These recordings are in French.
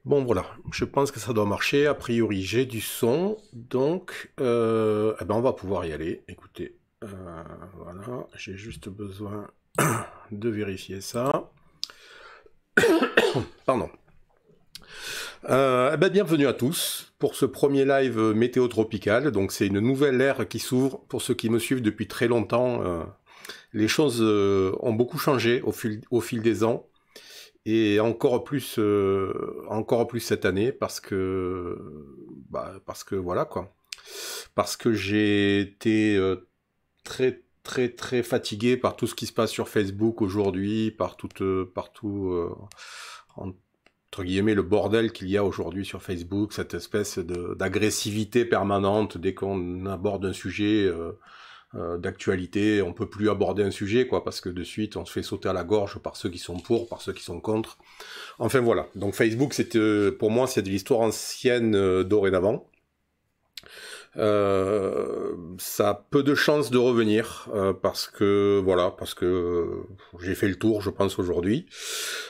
Bon voilà, je pense que ça doit marcher. A priori, j'ai du son, donc eh ben on va pouvoir y aller. Écoutez, voilà, j'ai juste besoin de vérifier ça. Pardon. Eh ben, bienvenue à tous pour ce premier live météo tropical. Donc c'est une nouvelle ère qui s'ouvre. Pour ceux qui me suivent depuis très longtemps, les choses ont beaucoup changé au fil des ans. Et encore plus cette année parce que voilà quoi. Parce que j'ai été très très très fatigué par tout ce qui se passe sur Facebook aujourd'hui, partout entre guillemets le bordel qu'il y a aujourd'hui sur Facebook, cette espèce d'agressivité permanente dès qu'on aborde un sujet. D'actualité, on peut plus aborder un sujet, quoi, parce que de suite, on se fait sauter à la gorge par ceux qui sont pour, par ceux qui sont contre. Enfin voilà. Donc Facebook, pour moi, c'est de l'histoire ancienne dorénavant. Ça a peu de chances de revenir parce que j'ai fait le tour, je pense aujourd'hui.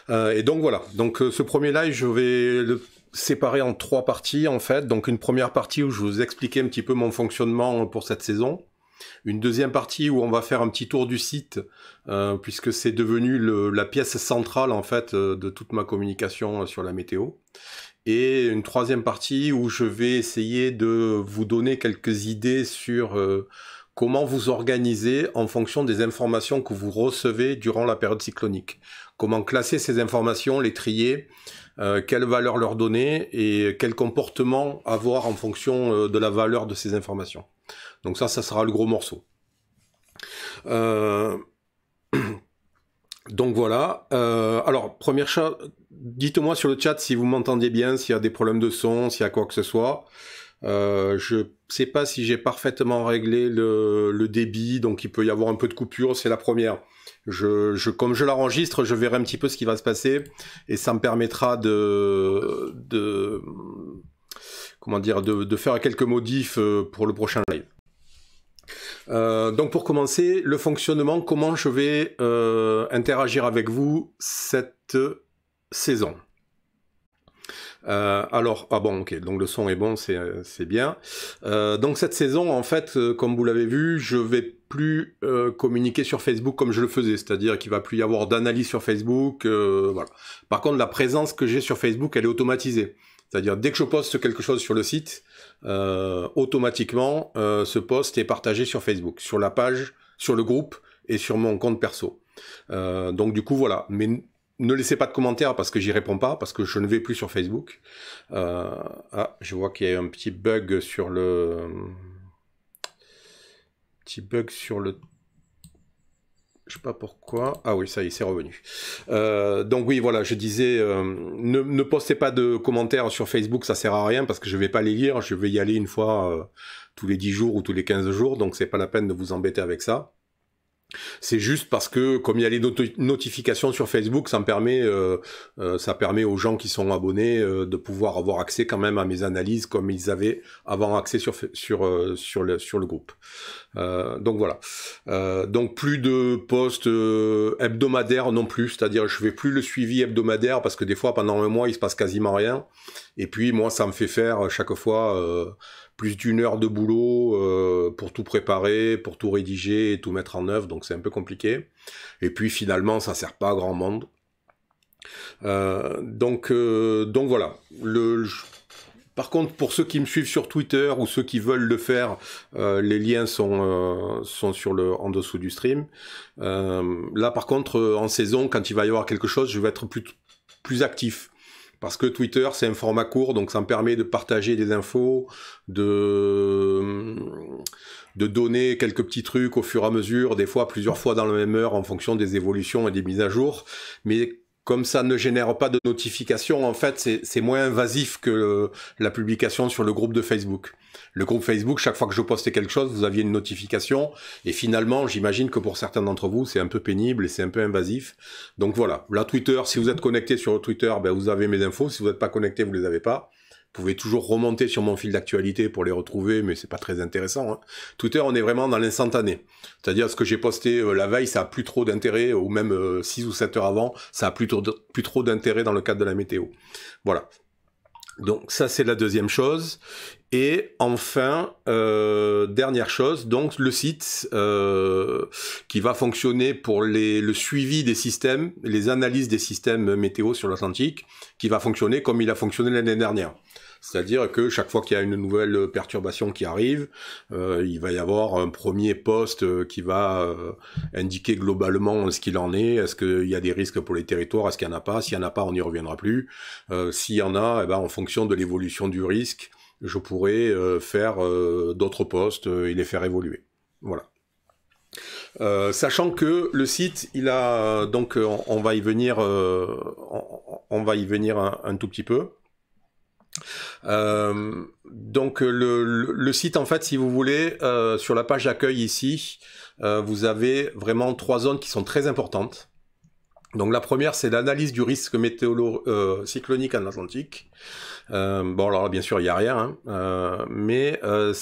Et donc voilà. Donc ce premier live, je vais le séparer en 3 parties en fait. Donc une première partie où je vous expliquais un petit peu mon fonctionnement pour cette saison. Une deuxième partie où on va faire un petit tour du site, puisque c'est devenu la pièce centrale en fait de toute ma communication sur la météo. Et une troisième partie où je vais essayer de vous donner quelques idées sur comment vous organiser en fonction des informations que vous recevez durant la période cyclonique. Comment classer ces informations, les trier, quelle valeur leur donner et quel comportement avoir en fonction de la valeur de ces informations. Donc ça sera le gros morceau. Euh, donc voilà. Alors, première chose, dites-moi sur le chat si vous m'entendez bien, s'il y a des problèmes de son, s'il y a quoi que ce soit. Je sais pas si j'ai parfaitement réglé le débit, donc il peut y avoir un peu de coupure, c'est la première. Comme je l'enregistre, je verrai un petit peu ce qui va se passer, et ça me permettra comment dire, de faire quelques modifs pour le prochain live. Donc pour commencer, le fonctionnement, comment je vais interagir avec vous cette saison. Alors, ah bon, ok, donc le son est bon, c'est bien. Donc cette saison, en fait, comme vous l'avez vu, je vais plus communiquer sur Facebook comme je le faisais, c'est-à-dire qu'il va plus y avoir d'analyse sur Facebook, voilà. Par contre, la présence que j'ai sur Facebook, elle est automatisée. C'est-à-dire, dès que je poste quelque chose sur le site, automatiquement, ce post est partagé sur Facebook, sur la page, sur le groupe et sur mon compte perso. Donc du coup, voilà. Mais ne laissez pas de commentaires parce que j'y réponds pas, parce que je ne vais plus sur Facebook. Je vois qu'il y a un petit bug sur le... Je sais pas pourquoi. Ah oui, ça y est, c'est revenu. Donc oui, voilà, je disais, ne postez pas de commentaires sur Facebook, ça sert à rien parce que je vais pas les lire. Je vais y aller une fois tous les 10 jours ou tous les 15 jours, donc c'est pas la peine de vous embêter avec ça. C'est juste parce que comme il y a les notifications sur Facebook, ça permet aux gens qui sont abonnés de pouvoir avoir accès quand même à mes analyses comme ils avaient avant accès sur le groupe. Donc voilà. Donc plus de posts hebdomadaires non plus, c'est-à-dire je fais plus le suivi hebdomadaire parce que des fois pendant un mois il se passe quasiment rien. Et puis moi ça me fait faire chaque fois plus d'1 heure de boulot pour tout préparer, pour tout rédiger et tout mettre en œuvre, donc c'est un peu compliqué. Et puis finalement ça sert pas à grand monde. Donc voilà. Par contre, pour ceux qui me suivent sur Twitter ou ceux qui veulent le faire, les liens sont en dessous du stream. Là, par contre, en saison, quand il va y avoir quelque chose, je vais être plus actif. Parce que Twitter, c'est un format court, donc ça me permet de partager des infos, de donner quelques petits trucs au fur et à mesure, des fois plusieurs fois dans la même heure en fonction des évolutions et des mises à jour. Mais comme ça ne génère pas de notification, en fait, c'est moins invasif que la publication sur le groupe de Facebook. Le groupe Facebook, chaque fois que je postais quelque chose, vous aviez une notification. Et finalement, j'imagine que pour certains d'entre vous, c'est un peu pénible et c'est un peu invasif. Donc voilà. Là, Twitter, si vous êtes connecté sur Twitter, ben, vous avez mes infos. Si vous n'êtes pas connecté, vous les avez pas. Vous pouvez toujours remonter sur mon fil d'actualité pour les retrouver, mais c'est pas très intéressant. Hein. Twitter, on est vraiment dans l'instantané. C'est-à-dire, ce que j'ai posté la veille, ça a plus trop d'intérêt, ou même 6 ou 7 heures avant, ça a plus trop d'intérêt dans le cadre de la météo. Voilà. Donc ça c'est la deuxième chose. Et enfin, dernière chose, donc le site qui va fonctionner pour le suivi des systèmes, les analyses des systèmes météo sur l'Atlantique, qui va fonctionner comme il a fonctionné l'année dernière. C'est-à-dire que chaque fois qu'il y a une nouvelle perturbation qui arrive, il va y avoir un premier post qui va indiquer globalement ce qu'il en est. Est-ce qu'il y a des risques pour les territoires? Est-ce qu'il n'y en a pas? S'il n'y en a pas, on n'y reviendra plus. S'il y en a, eh ben, en fonction de l'évolution du risque, je pourrais faire d'autres posts et les faire évoluer. Voilà. Sachant que le site, il a donc on va y venir, on va y venir un tout petit peu. Donc le site, en fait, si vous voulez, sur la page d'accueil ici, vous avez vraiment 3 zones qui sont très importantes. Donc la première, c'est l'analyse du risque cyclonique en Atlantique. Bon, alors bien sûr, il n'y a rien, hein, mais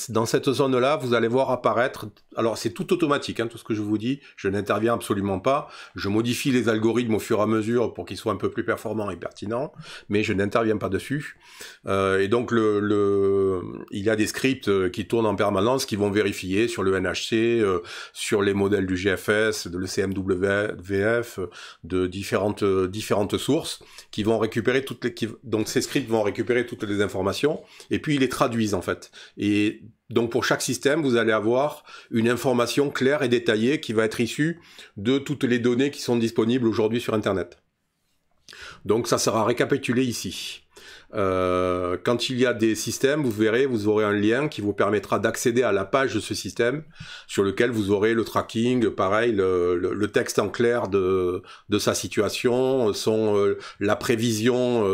dans cette zone-là, vous allez voir apparaître... Alors, c'est tout automatique, hein, tout ce que je vous dis. Je n'interviens absolument pas. Je modifie les algorithmes au fur et à mesure pour qu'ils soient un peu plus performants et pertinents, mais je n'interviens pas dessus. Et donc, il y a des scripts qui tournent en permanence, qui vont vérifier sur le NHC, sur les modèles du GFS, de l'ECMWF, de différentes sources, qui vont récupérer donc ces scripts vont récupérer toutes les informations, et puis ils les traduisent en fait. Et donc pour chaque système, vous allez avoir une information claire et détaillée qui va être issue de toutes les données qui sont disponibles aujourd'hui sur Internet. Donc ça sera récapitulé ici. Quand il y a des systèmes, vous verrez, vous aurez un lien qui vous permettra d'accéder à la page de ce système sur lequel vous aurez le tracking, pareil, le texte en clair de sa situation, la prévision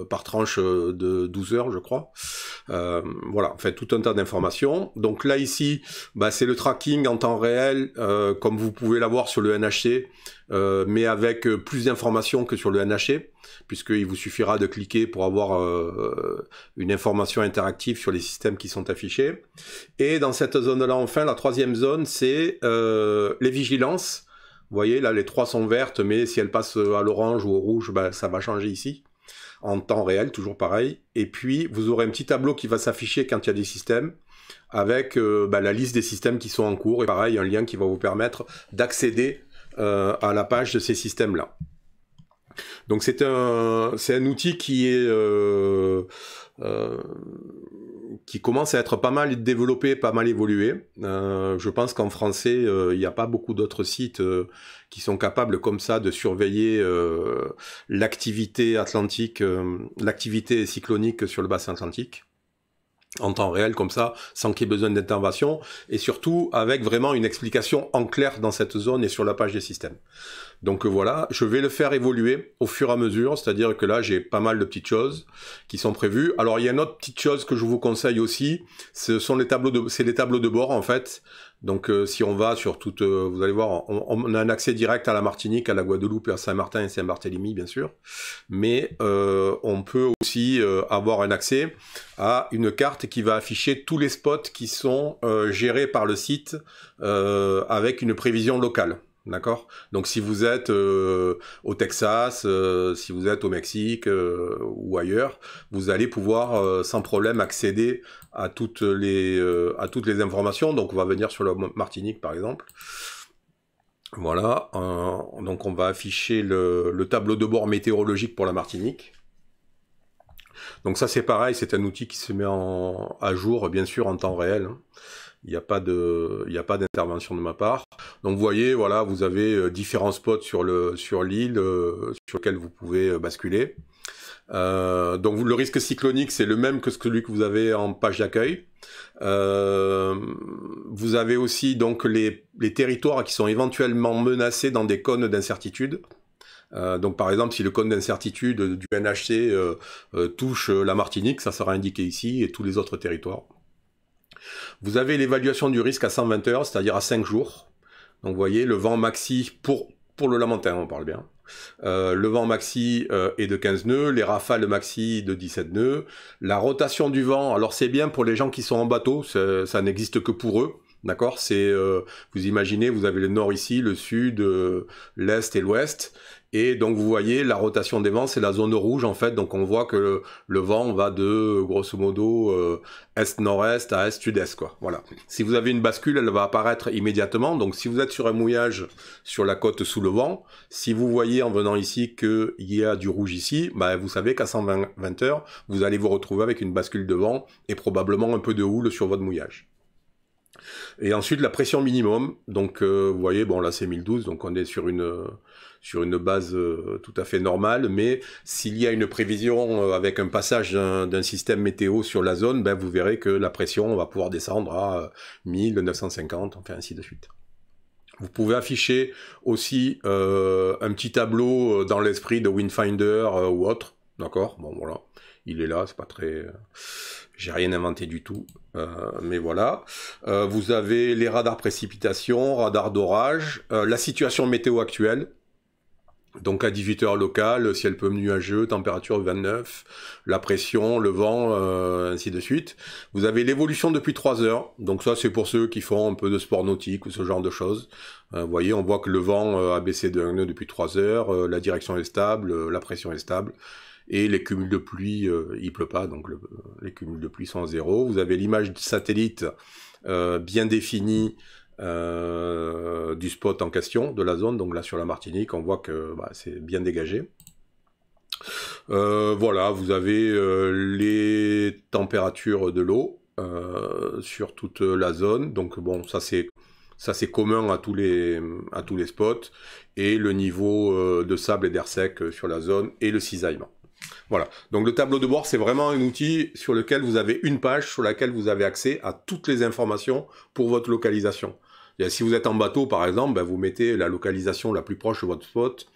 par tranche de 12 heures, je crois. Voilà, en fait, tout un tas d'informations. Donc là, ici, bah, c'est le tracking en temps réel, comme vous pouvez l'avoir sur le NHC, mais avec plus d'informations que sur le NHC, puisqu'il vous suffira de cliquer pour avoir une information interactive sur les systèmes qui sont affichés. Et dans cette zone-là, enfin, la troisième zone, c'est les vigilances. Vous voyez, là, les 3 sont vertes, mais si elles passent à l'orange ou au rouge, bah, ça va changer ici, en temps réel, toujours pareil. Et puis, vous aurez un petit tableau qui va s'afficher quand il y a des systèmes, avec bah, la liste des systèmes qui sont en cours, et pareil, un lien qui va vous permettre d'accéder à la page de ces systèmes-là. Donc c'est un outil qui commence à être pas mal développé, pas mal évolué. Je pense qu'en français, il n'y a pas beaucoup d'autres sites qui sont capables comme ça de surveiller l'activité atlantique, l'activité cyclonique sur le bassin atlantique, en temps réel comme ça, sans qu'il y ait besoin d'intervention, et surtout avec vraiment une explication en clair dans cette zone et sur la page des systèmes. Donc voilà, je vais le faire évoluer au fur et à mesure, c'est-à-dire que là j'ai pas mal de petites choses qui sont prévues. Alors il y a une autre petite chose que je vous conseille aussi, ce sont les tableaux de bord en fait. Donc si on va sur toute, vous allez voir, on a un accès direct à la Martinique, à la Guadeloupe, à Saint-Martin et Saint-Barthélemy bien sûr, mais on peut aussi avoir un accès à une carte qui va afficher tous les spots qui sont gérés par le site avec une prévision locale. D'accord? Donc si vous êtes au Texas, si vous êtes au Mexique ou ailleurs, vous allez pouvoir sans problème accéder à toutes les informations. Donc on va venir sur la Martinique par exemple. Voilà, donc on va afficher le tableau de bord météorologique pour la Martinique. Donc ça c'est pareil, c'est un outil qui se met à jour bien sûr en temps réel. Il n'y a pas d'intervention de ma part. Donc vous voyez, voilà, vous avez différents spots sur l'île sur lequel vous pouvez basculer. Donc le risque cyclonique, c'est le même que celui que vous avez en page d'accueil. Vous avez aussi donc les territoires qui sont éventuellement menacés dans des cônes d'incertitude. Donc par exemple, si le cône d'incertitude du NHC touche la Martinique, ça sera indiqué ici, et tous les autres territoires. Vous avez l'évaluation du risque à 120 heures, c'est-à-dire à 5 jours. Donc vous voyez, le vent maxi, pour le Lamentin, on parle bien. Le vent maxi est de 15 nœuds, les rafales maxi de 17 nœuds. La rotation du vent, alors c'est bien pour les gens qui sont en bateau, ça n'existe que pour eux. D'accord, vous imaginez, vous avez le nord ici, le sud, l'est et l'ouest, Et donc vous voyez la rotation des vents, c'est la zone rouge en fait, donc on voit que le vent va de grosso modo est-nord-est à est-sud-est quoi. Voilà. Si vous avez une bascule, elle va apparaître immédiatement. Donc si vous êtes sur un mouillage sur la côte sous le vent, si vous voyez en venant ici qu'il y a du rouge ici, bah, vous savez qu'à 120 heures, vous allez vous retrouver avec une bascule de vent et probablement un peu de houle sur votre mouillage. Et ensuite la pression minimum, donc vous voyez, bon là c'est 1012, donc on est sur une base tout à fait normale, mais s'il y a une prévision avec un passage d'un système météo sur la zone, ben, vous verrez que la pression va pouvoir descendre à 1000, 950, enfin ainsi de suite. Vous pouvez afficher aussi un petit tableau dans l'esprit de Windfinder ou autre, d'accord? Bon voilà, il est là, c'est pas très... J'ai rien inventé du tout, mais voilà. Vous avez les radars précipitation, radars d'orage, la situation météo actuelle. Donc à 18h local, ciel peu nuageux, température 29, la pression, le vent, ainsi de suite. Vous avez l'évolution depuis 3 heures, donc ça c'est pour ceux qui font un peu de sport nautique ou ce genre de choses. Vous voyez, on voit que le vent a baissé de 1 nœud depuis 3 heures, la direction est stable, la pression est stable. Et les cumuls de pluie, il pleut pas, donc les cumuls de pluie sont à 0. Vous avez l'image du satellite bien définie du spot en question, de la zone. Donc là sur la Martinique, on voit que bah, c'est bien dégagé. Voilà, vous avez les températures de l'eau sur toute la zone. Donc bon, ça c'est commun à tous les spots. Et le niveau de sable et d'air sec sur la zone et le cisaillement. Voilà, donc le tableau de bord, c'est vraiment un outil sur lequel vous avez une page sur laquelle vous avez accès à toutes les informations pour votre localisation. Et si vous êtes en bateau, par exemple, ben vous mettez la localisation la plus proche de votre spot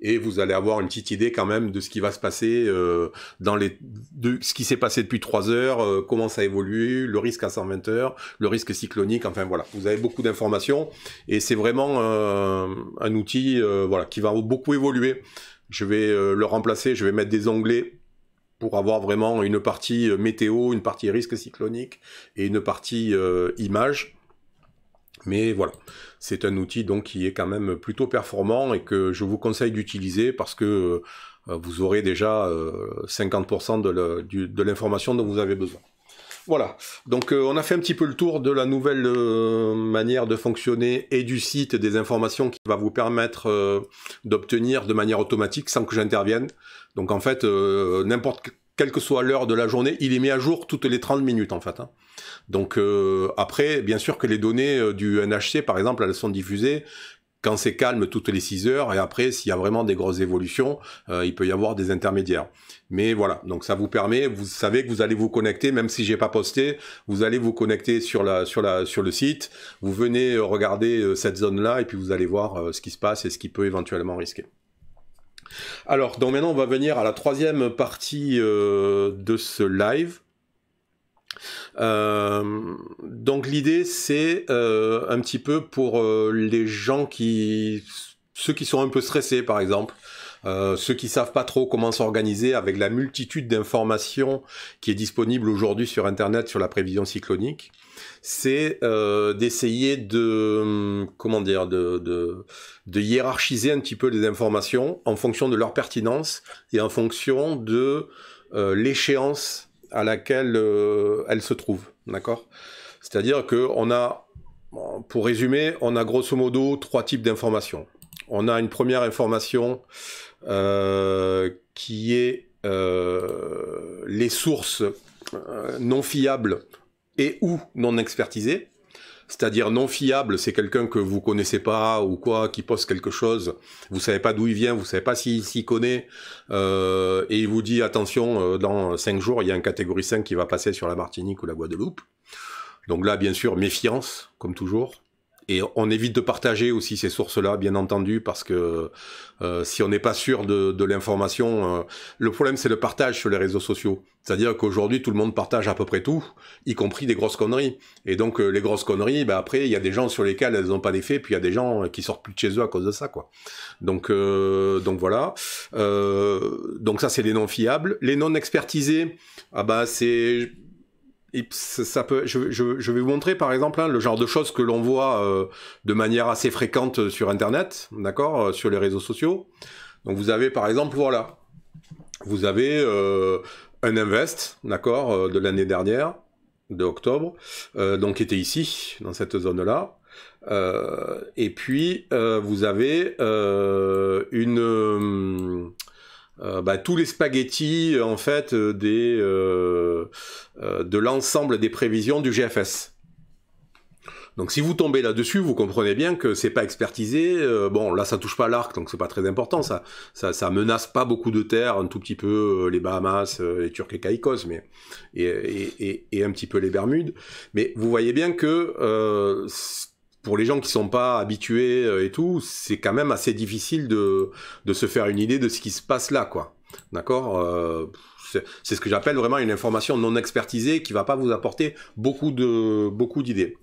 et vous allez avoir une petite idée quand même de ce qui va se passer, de ce qui s'est passé depuis 3 heures, comment ça évolue, le risque à 120 heures, le risque cyclonique, enfin voilà. Vous avez beaucoup d'informations et c'est vraiment un outil voilà, qui va beaucoup évoluer. Je vais le remplacer, je vais mettre des onglets pour avoir vraiment une partie météo, une partie risque cyclonique et une partie image. Mais voilà, c'est un outil donc qui est quand même plutôt performant et que je vous conseille d'utiliser parce que vous aurez déjà 50% de l'information dont vous avez besoin. Voilà, donc on a fait un petit peu le tour de la nouvelle manière de fonctionner et du site, des informations qui va vous permettre d'obtenir de manière automatique sans que j'intervienne. Donc en fait, quelle que soit l'heure de la journée, il est mis à jour toutes les 30 minutes en fait. Hein. Donc après, bien sûr que les données du NHC par exemple, elles sont diffusées quand c'est calme toutes les 6 heures, et après, s'il y a vraiment des grosses évolutions, il peut y avoir des intermédiaires. Mais voilà, donc ça vous permet, vous savez que vous allez vous connecter, même si j'ai pas posté, vous allez vous connecter sur le site, vous venez regarder cette zone-là, et puis vous allez voir ce qui se passe et ce qui peut éventuellement risquer. Alors, donc maintenant, on va venir à la troisième partie de ce live. Donc l'idée c'est un petit peu pour les gens ceux qui sont un peu stressés par exemple, ceux qui savent pas trop comment s'organiser avec la multitude d'informations qui est disponible aujourd'hui sur internet sur la prévision cyclonique, c'est d'essayer de hiérarchiser un petit peu les informations en fonction de leur pertinence et en fonction de l'échéance à laquelle elle se trouve, d'accord? C'est-à-dire que pour résumer, on a grosso modo 3 types d'informations. On a une première information qui est les sources non fiables et ou non expertisées. C'est-à-dire non fiable, c'est quelqu'un que vous connaissez pas ou quoi, qui poste quelque chose, vous savez pas d'où il vient, vous savez pas s'il connaît, et il vous dit attention, dans 5 jours, il y a un catégorie 5 qui va passer sur la Martinique ou la Guadeloupe. Donc là, bien sûr, méfiance, comme toujours. Et on évite de partager aussi ces sources-là, bien entendu, parce que si on n'est pas sûr de l'information, le problème c'est le partage sur les réseaux sociaux. C'est-à-dire qu'aujourd'hui tout le monde partage à peu près tout, y compris des grosses conneries. Et donc les grosses conneries, bah, après il y a des gens sur lesquels elles n'ont pas d'effet, puis il y a des gens qui sortent plus de chez eux à cause de ça, quoi. Donc voilà. Donc ça c'est les non fiables. Les non expertisés, ah bah c'est... Et ça peut, je vais vous montrer par exemple le genre de choses que l'on voit de manière assez fréquente sur Internet, d'accord, sur les réseaux sociaux. Donc vous avez par exemple, voilà, vous avez un invest, d'accord, de l'année dernière, de octobre, donc qui était ici, dans cette zone-là. Et puis vous avez tous les spaghettis en fait de l'ensemble des prévisions du GFS. Donc si vous tombez là-dessus, vous comprenez bien que c'est pas expertisé. Bon, là ça touche pas l'arc, donc c'est pas très important. Ça menace pas beaucoup de terres, un tout petit peu les Bahamas, les Turks et Caïcos, mais et un petit peu les Bermudes. Mais vous voyez bien que pour les gens qui sont pas habitués et tout, c'est quand même assez difficile de se faire une idée de ce qui se passe là, quoi. D'accord, c'est ce que j'appelle vraiment une information non expertisée qui va pas vous apporter beaucoup d'idées.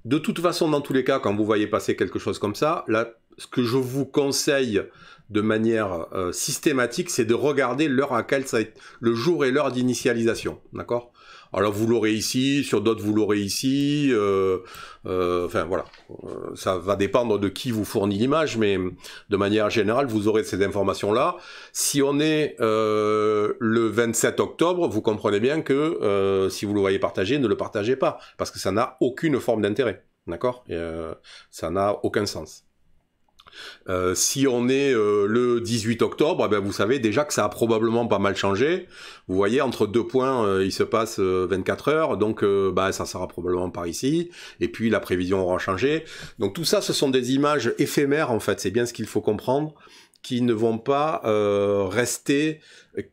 De toute façon, dans tous les cas, quand vous voyez passer quelque chose comme ça, là, ce que je vous conseille de manière systématique, c'est de regarder l'heure à laquelle ça va être, le jour et l'heure d'initialisation, d'accord? Alors vous l'aurez ici, sur d'autres vous l'aurez ici, enfin voilà, ça va dépendre de qui vous fournit l'image, mais de manière générale, vous aurez ces informations-là. Si on est le 27 octobre, vous comprenez bien que si vous le voyez partager, ne le partagez pas, parce que ça n'a aucune forme d'intérêt, d'accord? Ça n'a aucun sens. Si on est le 18 octobre, eh ben vous savez déjà que ça a probablement pas mal changé. Vous voyez, entre deux points, il se passe 24 heures, donc ça sera probablement par ici. Et puis la prévision aura changé. Donc tout ça, ce sont des images éphémères, en fait. C'est bien ce qu'il faut comprendre, qui ne vont pas rester,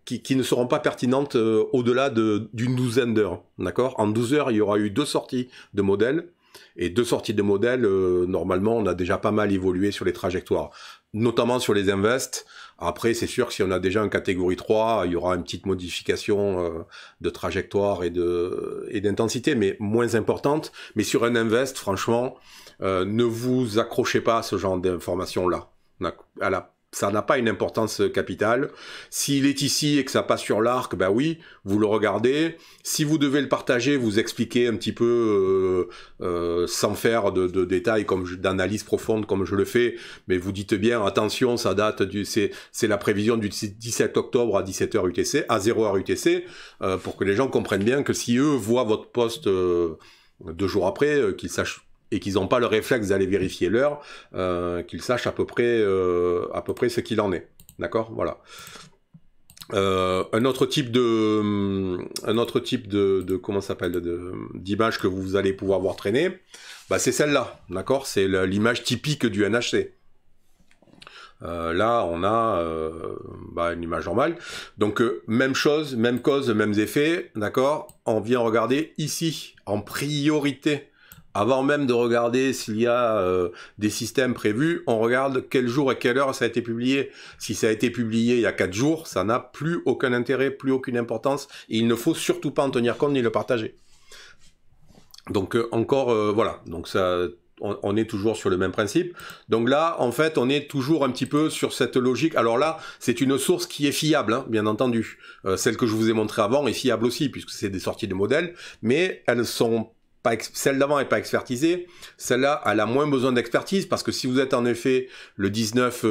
qui ne seront pas pertinentes au-delà d'une douzaine d'heures. D'accord? En 12 heures, il y aura eu 2 sorties de modèles. Et 2 sorties de modèles, normalement, on a déjà pas mal évolué sur les trajectoires, notamment sur les invests. Après, c'est sûr que si on a déjà une catégorie 3, il y aura une petite modification de trajectoire et d'intensité, mais moins importante. Mais sur un invest, franchement, ne vous accrochez pas à ce genre d'informations-là. Ça n'a pas une importance capitale. S'il est ici et que ça passe sur l'arc, ben oui, vous le regardez. Si vous devez le partager, vous expliquez un petit peu sans faire de détails, d'analyse profonde comme je le fais, mais vous dites bien, attention, ça date c'est la prévision du 17 octobre à 17h UTC, à 0h UTC, pour que les gens comprennent bien que si eux voient votre post 2 jours après, qu'ils sachent et qu'ils n'ont pas le réflexe d'aller vérifier l'heure, qu'ils sachent à peu près ce qu'il en est. D'accord, voilà. Un autre type de comment ça s'appelle, d'image que vous allez pouvoir voir traîner, c'est celle-là, d'accord, c'est l'image typique du NHC. Là, on a une image normale. Donc, même chose, même cause, mêmes effets, d'accord. On vient regarder ici, en priorité. Avant même de regarder s'il y a des systèmes prévus, on regarde quel jour et quelle heure ça a été publié. Si ça a été publié il y a 4 jours, ça n'a plus aucun intérêt, plus aucune importance, et il ne faut surtout pas en tenir compte ni le partager. Donc voilà, donc ça, on est toujours sur le même principe. Donc là, en fait, on est toujours un petit peu sur cette logique. Alors là, c'est une source qui est fiable, hein, bien entendu. Celle que je vous ai montrée avant est fiable aussi, puisque c'est des sorties de modèles, mais elles sont celle d'avant n'est pas expertisée, celle-là a moins besoin d'expertise, parce que si vous êtes en effet le 19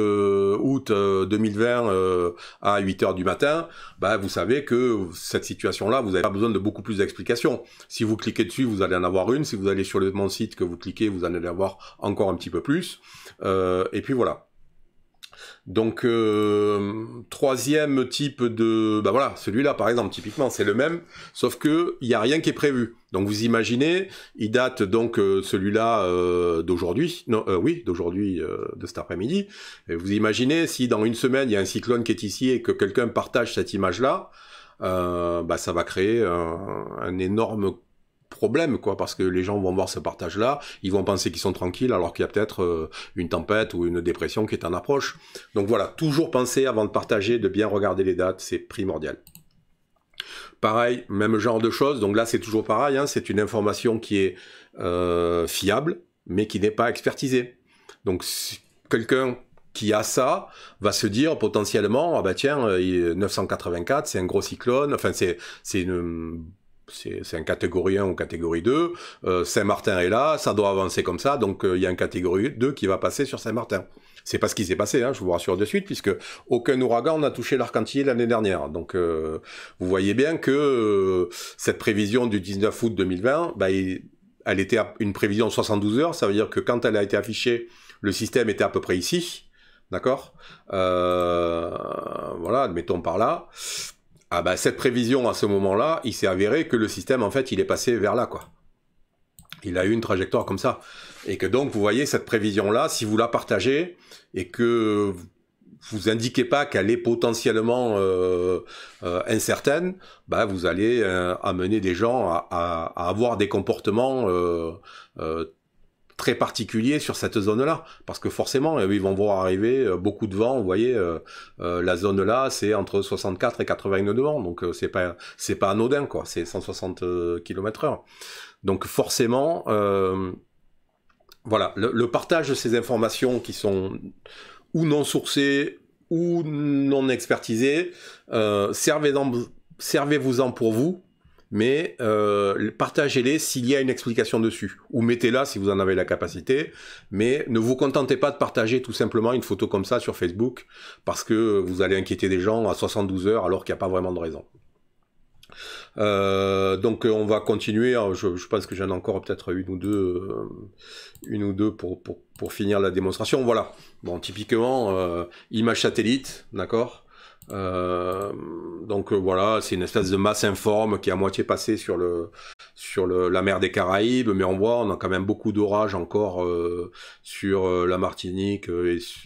août 2020 à 8h du matin, vous savez que cette situation-là, vous n'avez pas besoin de beaucoup plus d'explications. Si vous cliquez dessus, vous allez en avoir une. Si vous allez sur mon site que vous cliquez, vous allez en avoir encore un petit peu plus. Et puis voilà. Donc, troisième type de... voilà, celui-là, par exemple, typiquement, c'est le même, sauf que il n'y a rien qui est prévu. Donc, vous imaginez, il date donc celui-là d'aujourd'hui, d'aujourd'hui, de cet après-midi. Vous imaginez, si dans une semaine, il y a un cyclone qui est ici et que quelqu'un partage cette image-là, ça va créer un énorme problème, quoi, parce que les gens vont voir ce partage-là, ils vont penser qu'ils sont tranquilles alors qu'il y a peut-être une tempête ou une dépression qui est en approche. Donc voilà, toujours penser avant de partager, de bien regarder les dates, c'est primordial. Pareil, même genre de choses, donc là c'est toujours pareil, hein, c'est une information qui est fiable, mais qui n'est pas expertisée. Donc quelqu'un qui a ça va se dire potentiellement, ah bah tiens, 984, c'est un gros cyclone, enfin c'est une c'est un catégorie 1 ou catégorie 2. Saint-Martin est là, ça doit avancer comme ça, donc il y a un catégorie 2 qui va passer sur Saint-Martin. C'est pas ce qui s'est passé, hein, je vous rassure de suite, puisque aucun ouragan n'a touché l'Arc-en-Ciel l'année dernière. Donc vous voyez bien que cette prévision du 19 août 2020, bah, elle était une prévision de 72 heures, ça veut dire que quand elle a été affichée, le système était à peu près ici, d'accord, voilà, admettons par là. Ah bah, cette prévision, à ce moment-là, il s'est avéré que le système, en fait, il est passé vers là, quoi. Il a eu une trajectoire comme ça. Et que donc, vous voyez, cette prévision-là, si vous la partagez, et que vous indiquez pas qu'elle est potentiellement incertaine, bah, vous allez amener des gens à avoir des comportements très particulier sur cette zone-là, parce que forcément, ils vont voir arriver beaucoup de vent. Vous voyez, la zone là, c'est entre 64 et 80 nœuds de vent, donc c'est pas anodin, quoi. C'est 160 km/h. Donc forcément, voilà, le partage de ces informations qui sont ou non sourcées ou non expertisées, servez-vous-en pour vous. Mais partagez-les s'il y a une explication dessus, ou mettez-la si vous en avez la capacité, mais ne vous contentez pas de partager tout simplement une photo comme ça sur Facebook, parce que vous allez inquiéter des gens à 72 heures alors qu'il n'y a pas vraiment de raison. Donc on va continuer, je pense que j'en ai encore peut-être une ou deux pour finir la démonstration. Voilà, bon, typiquement, image satellite, d'accord. Donc voilà, c'est une espèce de masse informe qui est à moitié passée sur la mer des Caraïbes, mais on voit, on a quand même beaucoup d'orages encore sur la Martinique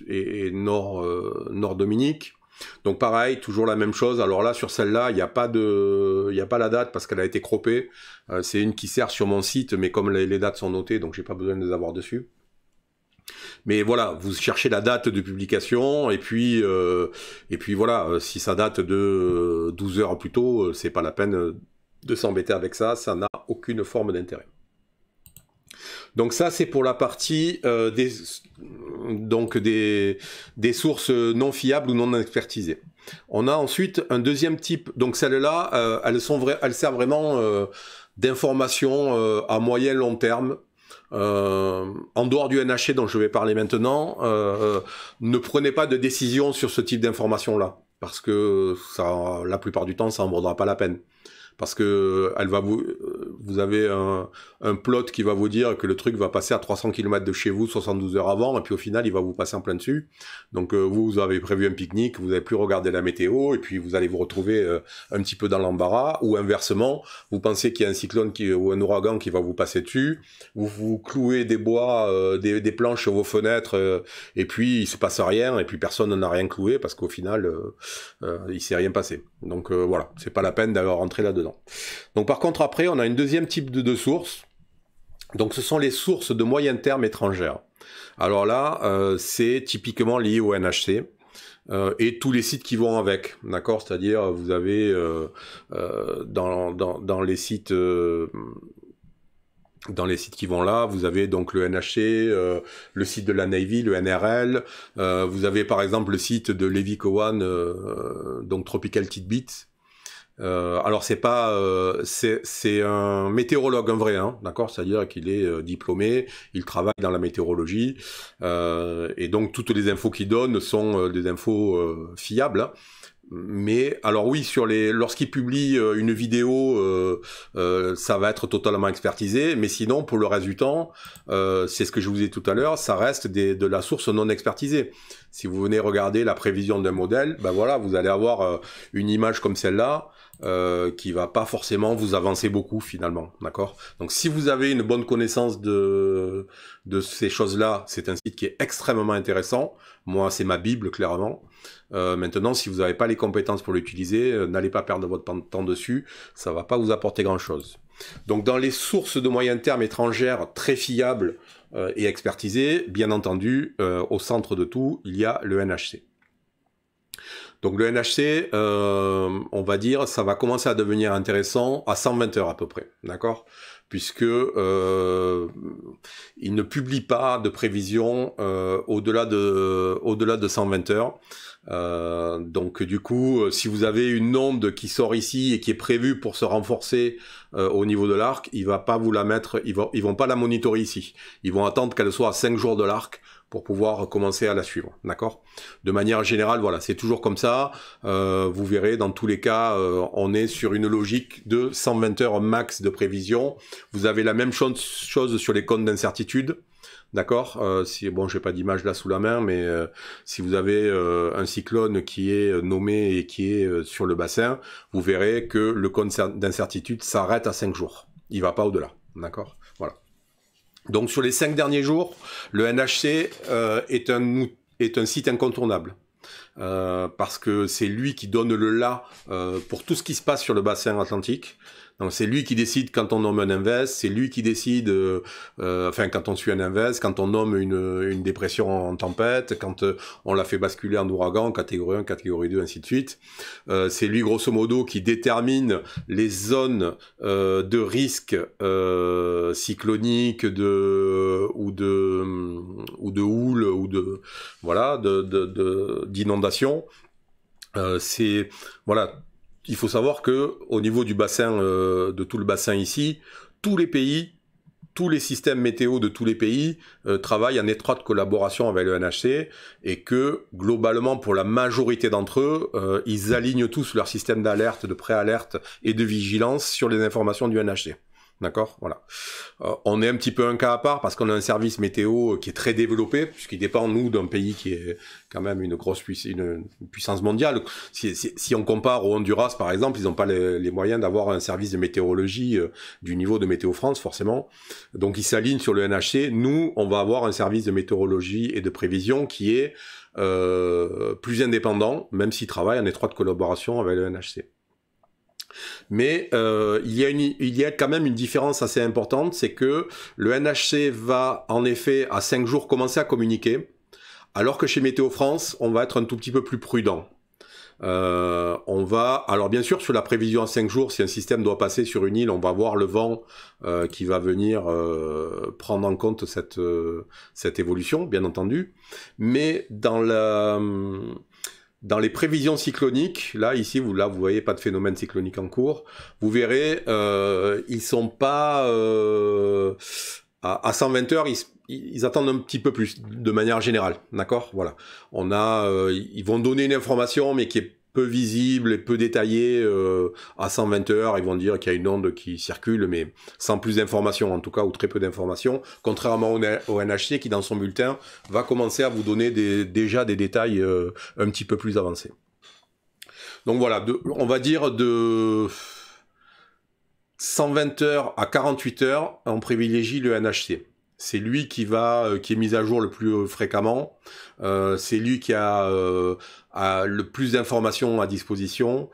et Nord Dominique. Donc pareil, toujours la même chose. Alors là, sur celle-là, il n'y a pas la date parce qu'elle a été croppée. C'est une qui sert sur mon site, mais comme les dates sont notées, donc j'ai pas besoin de les avoir dessus. Mais voilà, vous cherchez la date de publication, et puis voilà, si ça date de 12 heures plus tôt, c'est pas la peine de s'embêter avec ça, ça n'a aucune forme d'intérêt. Donc ça, c'est pour la partie des sources non fiables ou non expertisées. On a ensuite un deuxième type, donc celles-là, elles servent vraiment d'information à moyen long terme. En dehors du NHC dont je vais parler maintenant, ne prenez pas de décision sur ce type d'information-là, parce que ça, la plupart du temps, ça en vaudra pas la peine. Parce que vous avez un plot qui va vous dire que le truc va passer à 300 km de chez vous 72 heures avant, et puis au final, il va vous passer en plein dessus. Donc vous avez prévu un pique-nique, vous n'avez plus regardé la météo, et puis vous allez vous retrouver un petit peu dans l'embarras, ou inversement, vous pensez qu'il y a un cyclone ou un ouragan qui va vous passer dessus, vous clouez des bois, des planches sur vos fenêtres, et puis il se passe rien, et puis personne n'en a rien cloué, parce qu'au final, il s'est rien passé. Donc voilà, c'est pas la peine d'aller rentrer là-dedans. Donc par contre après on a une deuxième type de sources, donc ce sont les sources de moyen terme étrangères. Alors là c'est typiquement lié au NHC et tous les sites qui vont avec, d'accord, c'est-à-dire vous avez dans les sites qui vont là, vous avez donc le NHC, le site de la Navy, le NRL, vous avez par exemple le site de Levi Cowan, donc Tropical Tidbits. Alors c'est pas, c'est un météorologue, un vrai, hein, d'accord, c'est-à-dire qu'il est diplômé, il travaille dans la météorologie, et donc toutes les infos qu'il donne sont des infos fiables. Hein. Mais alors oui, lorsqu'il publie une vidéo, ça va être totalement expertisé, mais sinon pour le reste du temps, c'est ce que je vous ai dit tout à l'heure, ça reste de la source non expertisée. Si vous venez regarder la prévision d'un modèle, ben voilà, vous allez avoir une image comme celle-là qui va pas forcément vous avancer beaucoup finalement, d'accord. Donc si vous avez une bonne connaissance de ces choses-là, c'est un site qui est extrêmement intéressant. Moi, c'est ma bible clairement. Maintenant, si vous n'avez pas les compétences pour l'utiliser, n'allez pas perdre votre temps dessus, ça va pas vous apporter grand-chose. Donc dans les sources de moyen terme étrangères très fiables et expertisées, bien entendu, au centre de tout, il y a le NHC. Donc le NHC, on va dire, ça va commencer à devenir intéressant à 120 heures à peu près, d'accord? puisque il ne publie pas de prévision au-delà de 120 heures. Donc du coup, si vous avez une onde qui sort ici et qui est prévue pour se renforcer au niveau de l'arc, il va pas vous la mettre, ils vont pas la monitorer ici. Ils vont attendre qu'elle soit à 5 jours de l'arc pour pouvoir commencer à la suivre, d'accord? De manière générale, voilà, c'est toujours comme ça. Vous verrez, dans tous les cas, on est sur une logique de 120 heures max de prévision. Vous avez la même chose sur les comptes d'incertitude. D'accord, si bon, j'ai pas d'image là sous la main, mais si vous avez un cyclone qui est nommé et qui est sur le bassin, vous verrez que le compte d'incertitude s'arrête à 5 jours. Il va pas au-delà. D'accord, voilà. Donc sur les 5 derniers jours, le NHC est un site incontournable. Parce que c'est lui qui donne le là pour tout ce qui se passe sur le bassin atlantique. Donc c'est lui qui décide quand on nomme un invest, c'est lui qui décide, enfin quand on suit un invest, quand on nomme une dépression en tempête, quand on la fait basculer en ouragan, catégorie 1, catégorie 2, ainsi de suite. C'est lui grosso modo qui détermine les zones de risque cyclonique ou de houle ou de voilà d'inondation. C'est voilà. Il faut savoir que au niveau du bassin, de tout le bassin ici, tous les pays, tous les systèmes météo de tous les pays travaillent en étroite collaboration avec le NHC et que globalement, pour la majorité d'entre eux, ils alignent tous leur système d'alerte, de préalerte et de vigilance sur les informations du NHC. D'accord, voilà. On est un petit peu un cas à part parce qu'on a un service météo qui est très développé, puisqu'il dépend, nous, d'un pays qui est quand même une puissance mondiale. Si on compare au Honduras, par exemple, ils n'ont pas les moyens d'avoir un service de météorologie du niveau de Météo France, forcément. Donc, ils s'alignent sur le NHC. Nous, on va avoir un service de météorologie et de prévision qui est plus indépendant, même s'il travaille en étroite collaboration avec le NHC. Mais il y a quand même une différence assez importante, c'est que le NHC va en effet à 5 jours commencer à communiquer, alors que chez Météo France, on va être un tout petit peu plus prudent. Alors bien sûr, sur la prévision à 5 jours, si un système doit passer sur une île, on va voir le vent qui va venir prendre en compte cette évolution, bien entendu. Mais dans les prévisions cycloniques, là, ici, vous voyez pas de phénomène cyclonique en cours. Vous verrez, ils sont pas à 120 heures, ils attendent un petit peu plus, de manière générale, d'accord? Voilà. Ils vont donner une information, mais qui est peu visible et peu détaillée à 120 heures. Ils vont dire qu'il y a une onde qui circule, mais sans plus d'informations, en tout cas, ou très peu d'informations. Contrairement au NHC, qui dans son bulletin va commencer à vous donner déjà des détails un petit peu plus avancés. Donc voilà, on va dire de 120 heures à 48 heures, on privilégie le NHC. C'est lui qui est mis à jour le plus fréquemment. C'est lui qui a le plus d'informations à disposition.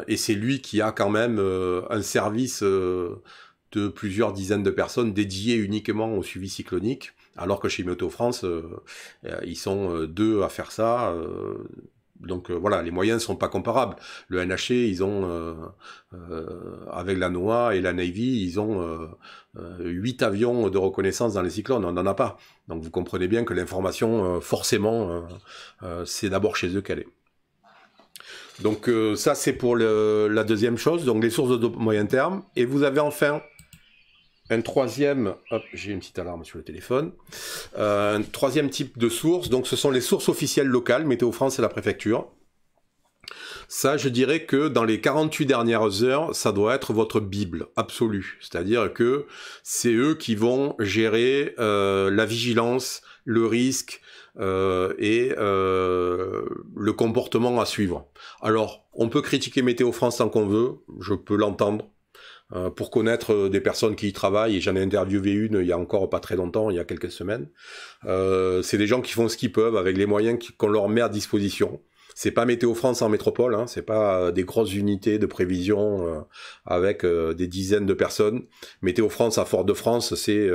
Et c'est lui qui a quand même un service de plusieurs dizaines de personnes dédiées uniquement au suivi cyclonique. Alors que chez Météo France, ils sont 2 à faire ça. Donc voilà, les moyens sont pas comparables. Le NHC, ils ont avec la NOAA et la Navy, ils ont 8 avions de reconnaissance dans les cyclones. On n'en a pas. Donc vous comprenez bien que l'information, forcément, c'est d'abord chez eux qu'elle est. Donc ça, c'est pour la deuxième chose. Donc les sources de moyen terme. Et vous avez enfin un troisième, hop, j'ai une petite alarme sur le téléphone, un troisième type de source, donc ce sont les sources officielles locales, Météo France et la préfecture. Ça, je dirais que dans les 48 dernières heures, ça doit être votre Bible absolue. C'est-à-dire que c'est eux qui vont gérer la vigilance, le risque et le comportement à suivre. Alors, on peut critiquer Météo France tant qu'on veut, je peux l'entendre. Pour connaître des personnes qui y travaillent, et j'en ai interviewé une il y a encore pas très longtemps, il y a quelques semaines. C'est des gens qui font ce qu'ils peuvent avec les moyens qu'on leur met à disposition. C'est pas Météo France en métropole, hein, c'est pas des grosses unités de prévision avec des dizaines de personnes. Météo France à Fort-de-France, c'est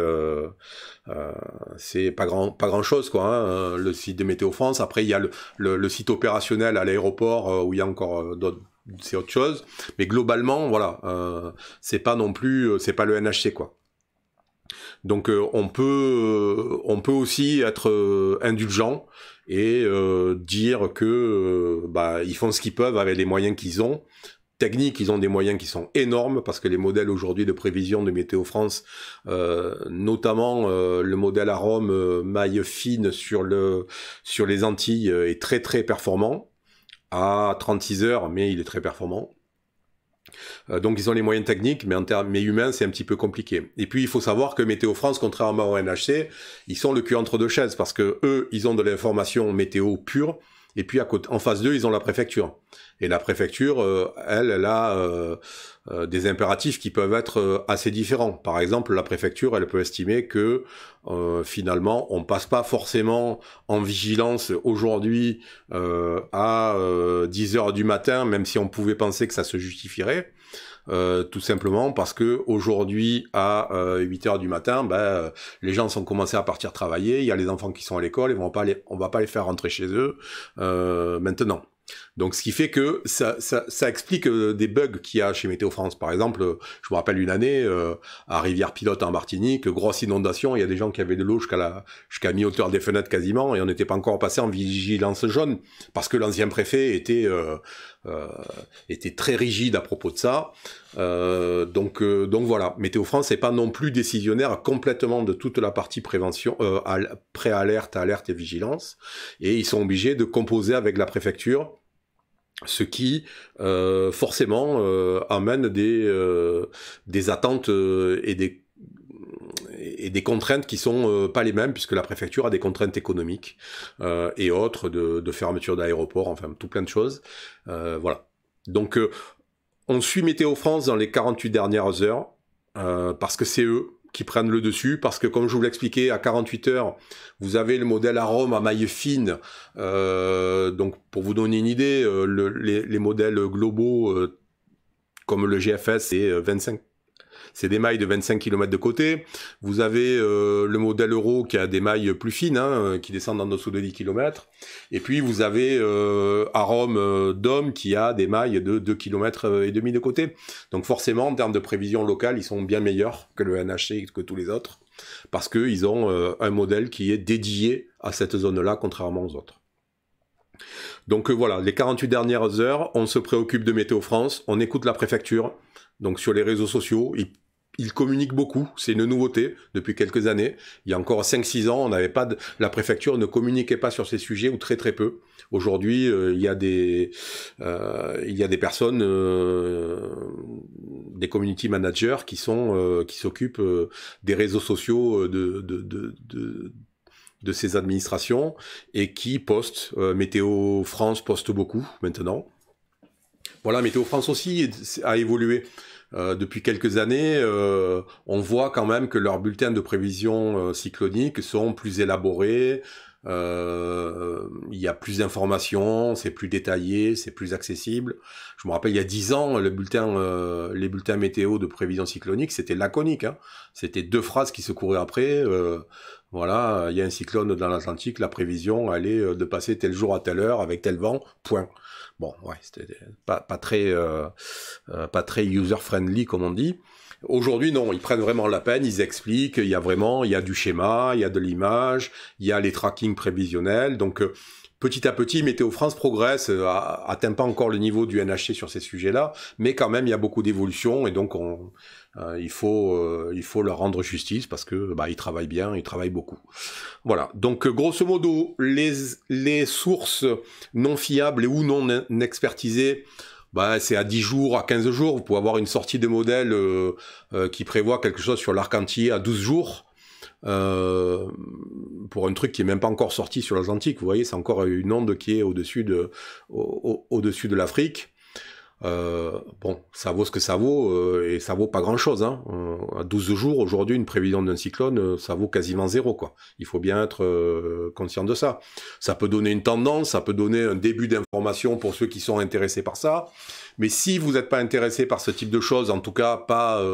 pas grand chose quoi. Hein, le site de Météo France. Après il y a le site opérationnel à l'aéroport où il y a encore c'est autre chose. Mais globalement, voilà, c'est pas non plus, c'est pas le NHC, quoi. Donc on peut aussi être indulgent et dire que ils font ce qu'ils peuvent avec les moyens qu'ils ont. Techniques, ils ont des moyens qui sont énormes parce que les modèles aujourd'hui de prévision de Météo France, notamment le modèle AROM maille fine sur les Antilles est très très performant à 36 heures, mais il est très performant. Donc ils ont les moyens techniques, mais en termes humains, c'est un petit peu compliqué. Et puis il faut savoir que Météo France, contrairement au NHC, ils sont le cul entre deux chaises parce que eux, ils ont de l'information météo pure. Et puis en face d'eux, ils ont la préfecture. Et la préfecture, elle a des impératifs qui peuvent être assez différents. Par exemple, la préfecture, elle peut estimer que finalement, on passe pas forcément en vigilance aujourd'hui à 10 heures du matin, même si on pouvait penser que ça se justifierait. Tout simplement parce que aujourd'hui à 8 heures du matin, les gens sont commencés à partir travailler, il y a les enfants qui sont à l'école, on va pas les faire rentrer chez eux maintenant. Donc, ce qui fait que ça explique des bugs qu'il y a chez Météo France. Par exemple, je me rappelle une année, à Rivière-Pilote en Martinique, grosse inondation, il y a des gens qui avaient de l'eau jusqu'à mi-hauteur des fenêtres quasiment, et on n'était pas encore passé en vigilance jaune, parce que l'ancien préfet était très rigide à propos de ça. Donc voilà, Météo France n'est pas non plus décisionnaire complètement de toute la partie prévention, pré-alerte, alerte et vigilance, et ils sont obligés de composer avec la préfecture, ce qui forcément amène des attentes et des contraintes qui sont pas les mêmes, puisque la préfecture a des contraintes économiques et autres de fermeture d'aéroports, enfin tout plein de choses. Voilà. Donc on suit Météo France dans les 48 dernières heures parce que c'est eux qui prennent le dessus, parce que comme je vous l'expliquais, à 48 heures, vous avez le modèle AROM à maille fine. Donc pour vous donner une idée, les modèles globaux comme le GFS, c'est des mailles de 25 km de côté. Vous avez le modèle Euro qui a des mailles plus fines, qui descendent en dessous de 10 km. Et puis vous avez AROM DOM qui a des mailles de 2 km et demi de côté. Donc forcément, en termes de prévision locale, ils sont bien meilleurs que le NHC et que tous les autres, parce qu'ils ont un modèle qui est dédié à cette zone-là, contrairement aux autres. Donc voilà, les 48 dernières heures, on se préoccupe de Météo France, on écoute la préfecture. Donc sur les réseaux sociaux, ils communiquent beaucoup, c'est une nouveauté depuis quelques années. Il y a encore 5-6 ans, la préfecture ne communiquait pas sur ces sujets, ou très très peu. Aujourd'hui, il y a des personnes, des community managers qui s'occupent des réseaux sociaux de ces administrations et qui postent. Météo France poste beaucoup maintenant. Voilà, Météo France aussi a évolué. Depuis quelques années, on voit quand même que leurs bulletins de prévision cyclonique sont plus élaborés, il y a plus d'informations, c'est plus détaillé, c'est plus accessible. Je me rappelle, il y a 10 ans, les bulletins météo de prévision cyclonique, c'était laconique, hein. C'était 2 phrases qui se couraient après. Voilà, il y a un cyclone dans l'Atlantique, la prévision, elle est de passer tel jour à telle heure avec tel vent, point. Bon, ouais, c'était pas très user-friendly, comme on dit. Aujourd'hui, non, ils prennent vraiment la peine, ils expliquent, il y a du schéma, il y a de l'image, il y a les trackings prévisionnels. Donc, petit à petit, Météo France progresse, atteint pas encore le niveau du NHC sur ces sujets-là, mais quand même, il y a beaucoup d'évolution, et donc il faut leur rendre justice parce que ils travaillent bien, ils travaillent beaucoup. Voilà. Donc grosso modo, les sources non fiables et ou non expertisées, c'est à 10 jours, à 15 jours. Vous pouvez avoir une sortie de modèle qui prévoit quelque chose sur l'arc entier à 12 jours. Pour un truc qui est même pas encore sorti sur l'Atlantique. Vous voyez, c'est encore une onde qui est au-dessus de l'Afrique. Bon, ça vaut ce que ça vaut, et ça vaut pas grand-chose. Hein. À 12 jours, aujourd'hui, une prévision d'un cyclone, ça vaut quasiment 0, quoi. Il faut bien être conscient de ça. Ça peut donner une tendance, ça peut donner un début d'information pour ceux qui sont intéressés par ça. Mais si vous n'êtes pas intéressé par ce type de choses, en tout cas pas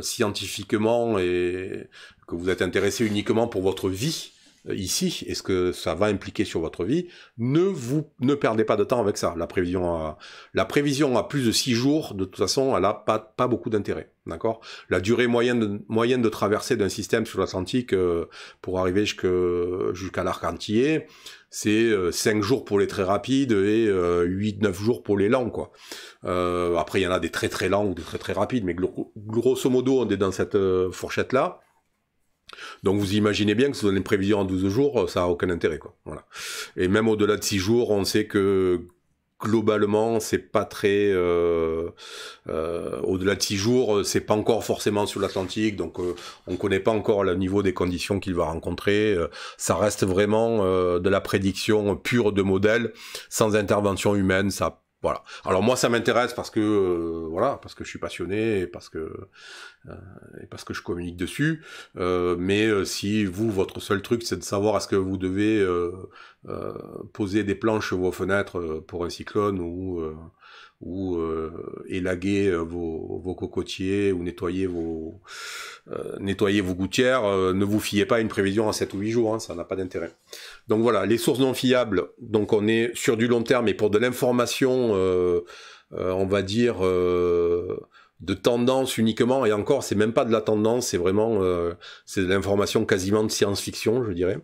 scientifiquement, et que vous êtes intéressé uniquement pour votre vie, ici et ce que ça va impliquer sur votre vie, ne perdez pas de temps avec ça. La prévision à plus de 6 jours, de toute façon, elle n'a pas beaucoup d'intérêt. D'accord. La durée moyenne de traversée d'un système sur l'Atlantique pour arriver jusqu'à l'arc antillais, c'est 5 jours pour les très rapides et 8-9 jours pour les lents, quoi. Après, il y en a des très très lents ou des très très rapides, mais grosso modo, on est dans cette fourchette-là. Donc vous imaginez bien que si vous avez une prévision en 12 jours, ça n'a aucun intérêt, quoi. Voilà. Et même au-delà de 6 jours, on sait que globalement, c'est pas très... au-delà de 6 jours, c'est pas encore forcément sur l'Atlantique, donc on connaît pas encore le niveau des conditions qu'il va rencontrer. Ça reste vraiment de la prédiction pure de modèle, sans intervention humaine, ça... Voilà. Alors moi ça m'intéresse parce que voilà, parce que je suis passionné et parce que je communique dessus. Mais si votre seul truc c'est de savoir est-ce que vous devez poser des planches sur vos fenêtres pour un cyclone ou élaguer vos cocotiers ou nettoyer vos gouttières, ne vous fiez pas à une prévision à 7 ou 8 jours, hein, ça n'a pas d'intérêt. Donc voilà, les sources non fiables, donc on est sur du long terme et pour de l'information, on va dire, de tendance uniquement, et encore, c'est même pas de la tendance, c'est vraiment, c'est de l'information quasiment de science-fiction, je dirais.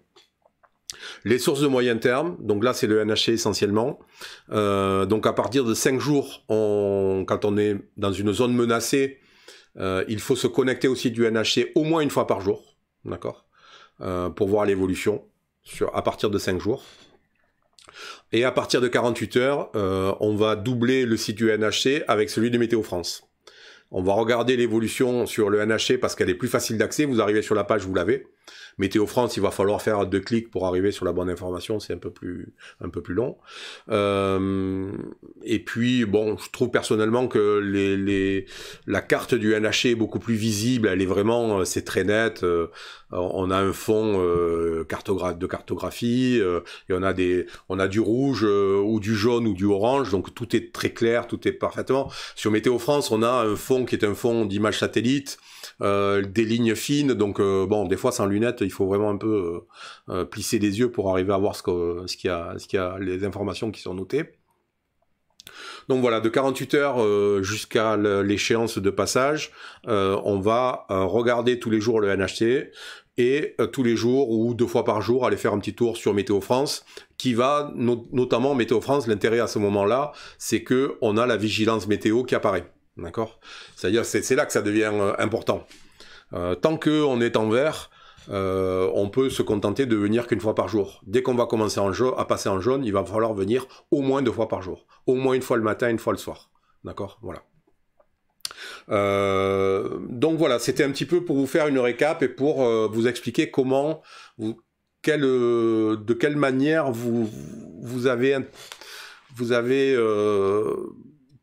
Les sources de moyen terme, donc là c'est le NHC essentiellement, donc à partir de 5 jours, quand on est dans une zone menacée, il faut se connecter au site du NHC au moins une fois par jour, d'accord, pour voir l'évolution à partir de 5 jours. Et à partir de 48 heures, on va doubler le site du NHC avec celui de Météo France. On va regarder l'évolution sur le NHC parce qu'elle est plus facile d'accès. Vous arrivez sur la page, vous l'avez. Météo France, il va falloir faire 2 clics pour arriver sur la bonne information. C'est un peu plus long. Et puis, bon, je trouve personnellement que la carte du NHC est beaucoup plus visible. Elle est vraiment, c'est très net. On a un fond de cartographie. Et on a du rouge ou du jaune ou du orange. Donc tout est très clair, tout est parfaitement. Sur Météo France, on a un fond qui est un fond d'image satellite. Des lignes fines, donc bon, des fois sans lunettes, il faut vraiment un peu plisser les yeux pour arriver à voir ce qu'il y a, les informations qui sont notées. Donc voilà, de 48 heures jusqu'à l'échéance de passage, on va regarder tous les jours le NHC et tous les jours ou 2 fois par jour aller faire un petit tour sur Météo France, qui va notamment Météo France. L'intérêt à ce moment-là, c'est que on a la vigilance météo qui apparaît. D'accord. C'est-à-dire, c'est là que ça devient important. Tant qu'on est en vert, on peut se contenter de venir qu'une fois par jour. Dès qu'on va commencer à passer en jaune, il va falloir venir au moins 2 fois par jour. Au moins une fois le matin, une fois le soir. D'accord. Voilà. Donc voilà, c'était un petit peu pour vous faire une récap et pour vous expliquer comment, de quelle manière vous avez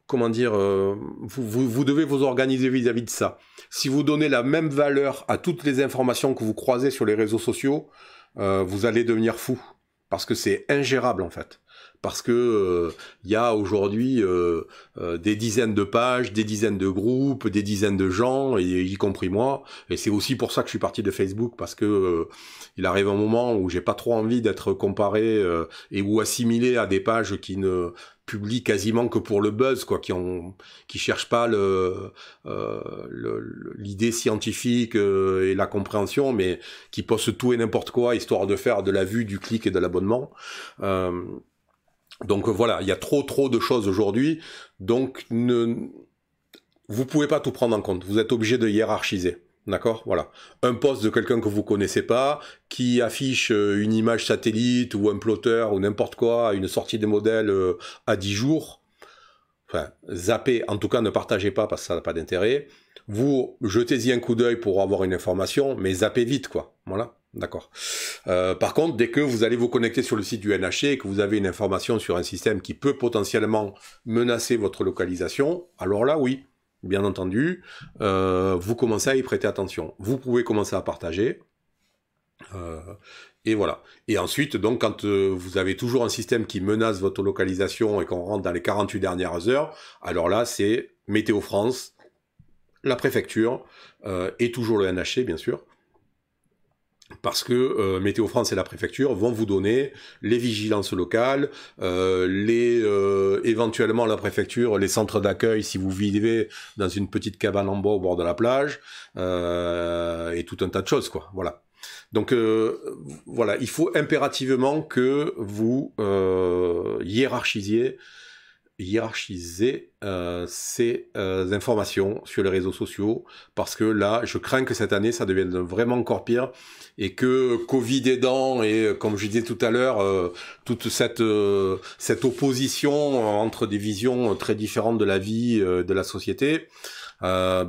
comment dire, vous devez vous organiser vis-à-vis de ça. Si vous donnez la même valeur à toutes les informations que vous croisez sur les réseaux sociaux, vous allez devenir fou. Parce que c'est ingérable, en fait. Parce que y a aujourd'hui des dizaines de pages, des dizaines de groupes, des dizaines de gens, y compris moi. Et c'est aussi pour ça que je suis parti de Facebook, parce que il arrive un moment où j'ai pas trop envie d'être comparé ou assimilé à des pages qui ne publient quasiment que pour le buzz, quoi, qui cherchent pas l'idée scientifique et la compréhension, mais qui postent tout et n'importe quoi histoire de faire de la vue, du clic et de l'abonnement. Donc voilà, il y a trop de choses aujourd'hui, donc vous pouvez pas tout prendre en compte, vous êtes obligé de hiérarchiser. D'accord, voilà. Un post de quelqu'un que vous connaissez pas, qui affiche une image satellite ou un plotter ou n'importe quoi, une sortie de modèle à 10 jours. Enfin, zappez, en tout cas ne partagez pas parce que ça n'a pas d'intérêt. Vous jetez-y un coup d'œil pour avoir une information, mais zappez vite, quoi. Voilà, d'accord. Par contre, dès que vous allez vous connecter sur le site du NHC et que vous avez une information sur un système qui peut potentiellement menacer votre localisation, alors là, oui. Bien entendu, vous commencez à y prêter attention. Vous pouvez commencer à partager. Et voilà. Et ensuite, donc, quand vous avez toujours un système qui menace votre localisation et qu'on rentre dans les 48 dernières heures, alors là, c'est Météo France, la préfecture, et toujours le NHC, bien sûr. Parce que Météo France et la préfecture vont vous donner les vigilances locales, éventuellement la préfecture, les centres d'accueil si vous vivez dans une petite cabane en bois au bord de la plage, et tout un tas de choses, quoi. Voilà. Donc voilà, il faut impérativement que vous hiérarchisez ces informations sur les réseaux sociaux, parce que là, je crains que cette année, ça devienne vraiment encore pire, et que Covid aidant, et comme je disais tout à l'heure, toute cette opposition entre des visions très différentes de la vie, de la société,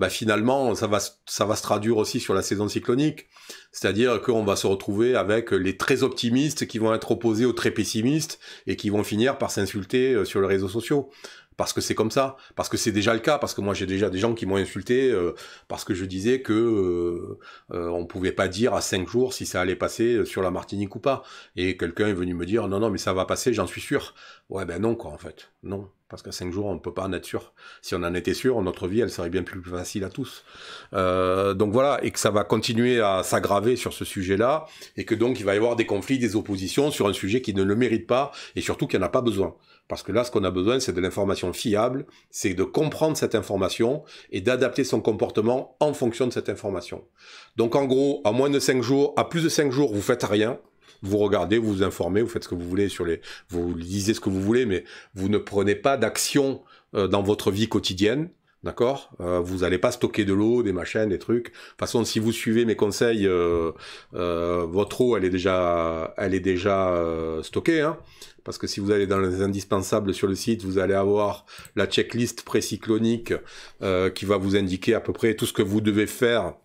finalement, ça va se traduire aussi sur la saison cyclonique. C'est-à-dire qu'on va se retrouver avec les très optimistes qui vont être opposés aux très pessimistes et qui vont finir par s'insulter sur les réseaux sociaux. Parce que c'est comme ça, parce que c'est déjà le cas, parce que moi j'ai déjà des gens qui m'ont insulté parce que je disais que on pouvait pas dire à 5 jours si ça allait passer sur la Martinique ou pas. Et quelqu'un est venu me dire non mais ça va passer, j'en suis sûr. Ouais ben non quoi en fait, non. Parce qu'à 5 jours, on ne peut pas en être sûr. Si on en était sûr, notre vie, elle serait bien plus facile à tous. Donc voilà, et que ça va continuer à s'aggraver sur ce sujet-là, et que donc il va y avoir des conflits, des oppositions sur un sujet qui ne le mérite pas, et surtout qu'il n'y en a pas besoin. Parce que là, ce qu'on a besoin, c'est de l'information fiable, c'est de comprendre cette information, et d'adapter son comportement en fonction de cette information. Donc en gros, à moins de 5 jours, à plus de 5 jours, vous faites rien. Vous regardez, vous vous informez, vous faites ce que vous voulez vous lisez ce que vous voulez, mais vous ne prenez pas d'action dans votre vie quotidienne, d'accord ? Vous n'allez pas stocker de l'eau, des machins, des trucs. De toute façon, si vous suivez mes conseils, votre eau, elle est déjà stockée, hein. Parce que si vous allez dans les indispensables sur le site, vous allez avoir la checklist précyclonique qui va vous indiquer à peu près tout ce que vous devez faire.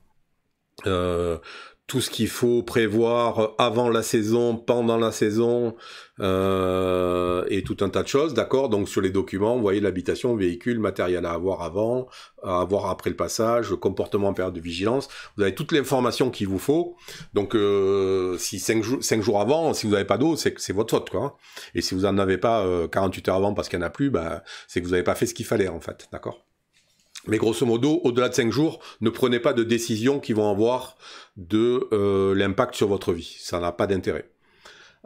Tout ce qu'il faut prévoir avant la saison, pendant la saison, et tout un tas de choses, d'accord ? Donc sur les documents, vous voyez l'habitation, véhicule, matériel à avoir avant, à avoir après le passage, le comportement en période de vigilance. Vous avez toute l'information qu'il vous faut. Donc si 5 jours avant, si vous n'avez pas d'eau, c'est votre faute, quoi. Et si vous en avez pas 48 heures avant parce qu'il n'y en a plus, c'est que vous n'avez pas fait ce qu'il fallait, en fait, d'accord ? Mais grosso modo, au-delà de 5 jours, ne prenez pas de décisions qui vont avoir de l'impact sur votre vie. Ça n'a pas d'intérêt.